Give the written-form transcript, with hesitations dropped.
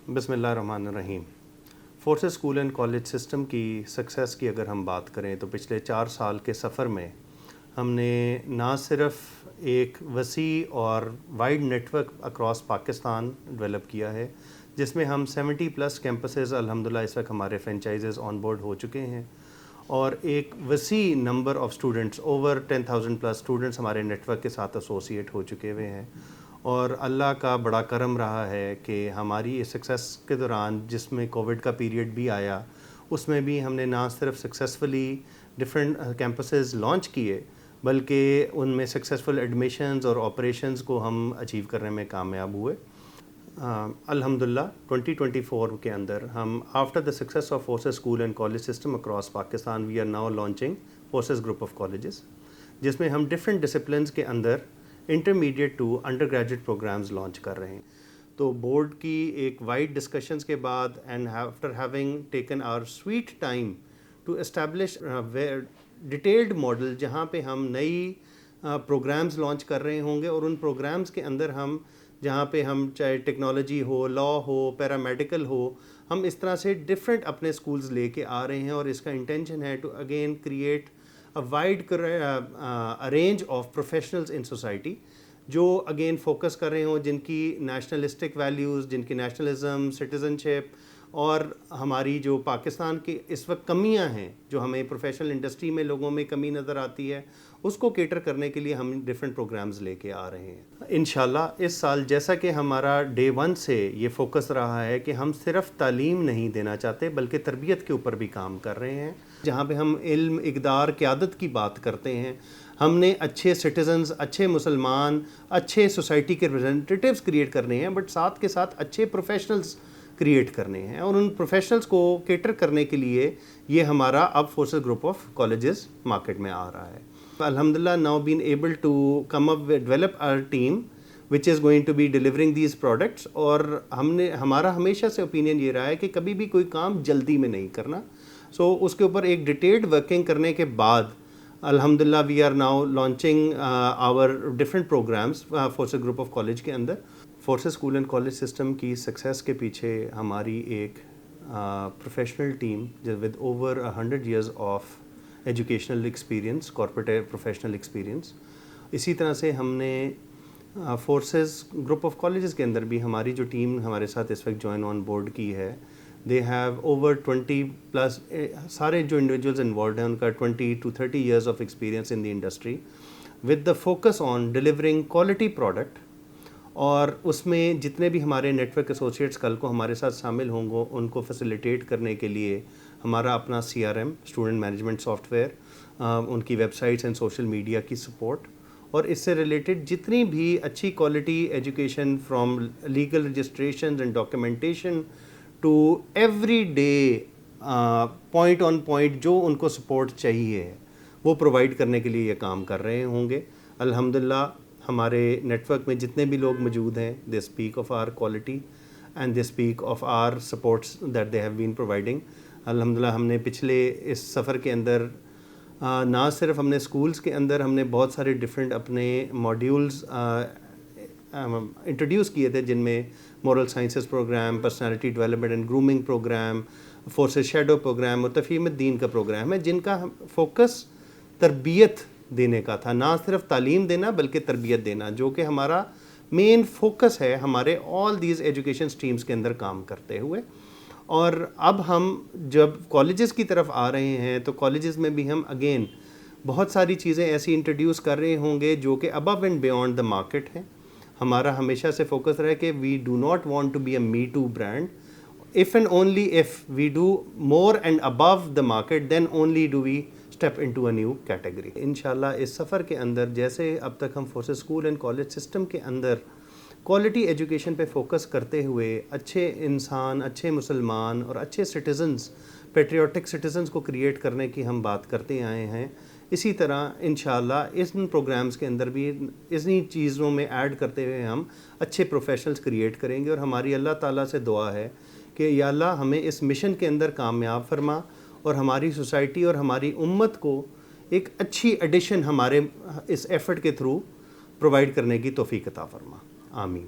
بسم اللہ الرحمن الرحیم۔ Forces school and college system کی سکسیس کی اگر ہم بات کریں تو پچھلے 4 سال کے سفر میں ہم نے نہ صرف ایک وسیع اور wide network across Pakistan develop کیا ہے، جس میں ہم 70+ کیمپسز الحمدللہ اس وقت ہمارے فرینچائزز آن بورڈ ہو چکے ہیں، اور ایک وسیع number of students over 10,000+ students ہمارے نیٹ ورک کے ساتھ ایسوسیٹ ہو چکے ہوئے ہیں۔ اور اللہ کا بڑا کرم رہا ہے کہ ہماری اس سکسیس کے دوران، جس میں کووڈ کا پیریڈ بھی آیا، اس میں بھی ہم نے نہ صرف سکسیسفلی ڈفرینٹ کیمپسز لانچ کیے، بلکہ ان میں سکسیسفل ایڈمیشنز اور آپریشنز کو ہم اچیو کرنے میں کامیاب ہوئے۔ الحمدللہ 2024 کے اندر ہم after the success of forces school and college system across Pakistan we are now launching forces group of colleges, جس میں ہم ڈفرینٹ ڈسپلنس کے اندر intermediate to undergraduate programs launch کر رہے ہیں۔ تو بورڈ کی ایک وائڈ ڈسکشنز کے بعد and after having taken our sweet time to establish detailed model, جہاں پہ ہم نئی پروگرامز لانچ کر رہے ہوں گے، اور ان پروگرامز کے اندر ہم جہاں پہ ہم چاہے ٹیکنالوجی ہو، لا ہو، پیرامیڈیکل ہو، ہم اس طرح سے ڈفرینٹ اپنے اسکولز لے کے آ رہے ہیں، اور اس کا انٹینشن ہے to again create a wide range of professionals in society جو اگین فوکس کر رہے ہوں، جن کی نیشنلسٹک ویلیوز، جن کی نیشنلزم، سٹیزنشپ، اور ہماری جو پاکستان کی اس وقت کمیاں ہیں، جو ہمیں پروفیشنل انڈسٹری میں لوگوں میں کمی نظر آتی ہے، اس کو کیٹر کرنے کے لیے ہم ڈفرینٹ پروگرامز لے کے آ رہے ہیں۔ انشاءاللہ اس سال جیسا کہ ہمارا ڈے 1 سے یہ فوکس رہا ہے کہ ہم صرف تعلیم نہیں دینا چاہتے بلکہ تربیت کے اوپر بھی کام کر رہے ہیں، جہاں پہ ہم علم، اقدار، قیادت کی بات کرتے ہیں۔ ہم نے اچھے سٹیزنز، اچھے مسلمان، اچھے سوسائٹی کے ریپرزنٹیٹیوز کریٹ کرنے ہیں، بٹ ساتھ کے ساتھ اچھے پروفیشنلز کریٹ کرنے ہیں، اور ان پروفیشنلز کو کیٹر کرنے کے لیے یہ ہمارا اب Forces group of colleges market میں آ رہا ہے۔ الحمدللہ now been able to come up develop our team which is going to be delivering these products، اور ہمارا ہمیشہ سے اوپینین یہ رہا ہے کہ کبھی بھی کوئی کام جلدی میں نہیں کرنا، سو اس کے اوپر ایک ڈیٹیلڈ ورکنگ کرنے کے بعد الحمدللہ we are now launching our different programs forces group of college کے اندر۔ Forces school and college system کی سکسیس کے پیچھے ہماری ایک professional team with over 100 years of educational experience, corporate professional experience. اسی طرح سے ہم نے فورسز گروپ آف کالجز کے اندر بھی ہماری جو ٹیم ہمارے ساتھ اس وقت جوائن آن بورڈ کی ہے، دے ہیو اوور 20+، سارے جو انڈیویجولز انوالوڈ ہیں ان کا 20 to 30 years of experience in the industry, with the focus on delivering quality product. اور اس میں جتنے بھی ہمارے نیٹ ورک ایسوسیٹس کل کو ہمارے ساتھ شامل ہوں گے، ان کو فیسیلیٹیٹ کرنے کے لیے ہمارا اپنا CRM student management software, ان کی websites and social media کی سپورٹ، اور اس سے ریلیٹڈ جتنی بھی اچھی quality education from legal registrations and documentation to every day point on point جو ان کو سپورٹ چاہیے وہ پرووائڈ کرنے کے لیے یہ کام کر رہے ہوں گے۔ الحمدللہ ہمارے نیٹ ورک میں جتنے بھی لوگ موجود ہیں، they speak of our quality and they speak of our supports that they have been providing. الحمدللہ ہم نے پچھلے اس سفر کے اندر نہ صرف ہم نے اسکولس کے اندر ہم نے بہت سارے ڈفرینٹ اپنے ماڈیولز انٹروڈیوس کیے تھے، جن میں moral sciences program, personality development and grooming program, Forces shadow program اور تفہیم الدین کا پروگرام ہے، جن کا فوکس تربیت دینے کا تھا، نہ صرف تعلیم دینا بلکہ تربیت دینا، جو کہ ہمارا مین فوکس ہے ہمارے آل دیز ایجوکیشن اسٹریمز کے اندر کام کرتے ہوئے۔ اور اب ہم جب کالجز کی طرف آ رہے ہیں تو کالجز میں بھی ہم اگین بہت ساری چیزیں ایسی انٹروڈیوس کر رہے ہوں گے جو کہ above and beyond the market ہیں۔ ہمارا ہمیشہ سے فوکس رہا ہے کہ we do not want to be a me too brand, if and only if we do more and above the market then only do we step into a new category. انشاءاللہ اس سفر کے اندر جیسے اب تک ہم Forces school and college system کے اندر کوالٹی ایجوکیشن پہ فوکس کرتے ہوئے اچھے انسان، اچھے مسلمان اور اچھے سٹیزنز، پیٹریوٹک سٹیزنز کو کریٹ کرنے کی ہم بات کرتے آئے ہیں، اسی طرح انشاءاللہ ان پروگرامز کے اندر بھی اتنی چیزوں میں ایڈ کرتے ہوئے ہم اچھے پروفیشنلز کریٹ کریں گے۔ اور ہماری اللہ تعالیٰ سے دعا ہے کہ یا اللہ ہمیں اس مشن کے اندر کامیاب فرما، اور ہماری سوسائٹی اور ہماری امت کو ایک اچھی ایڈیشن ہمارے اس ایفرٹ کے تھرو پرووائڈ کرنے کی توفیق عطا فرما۔ آمین۔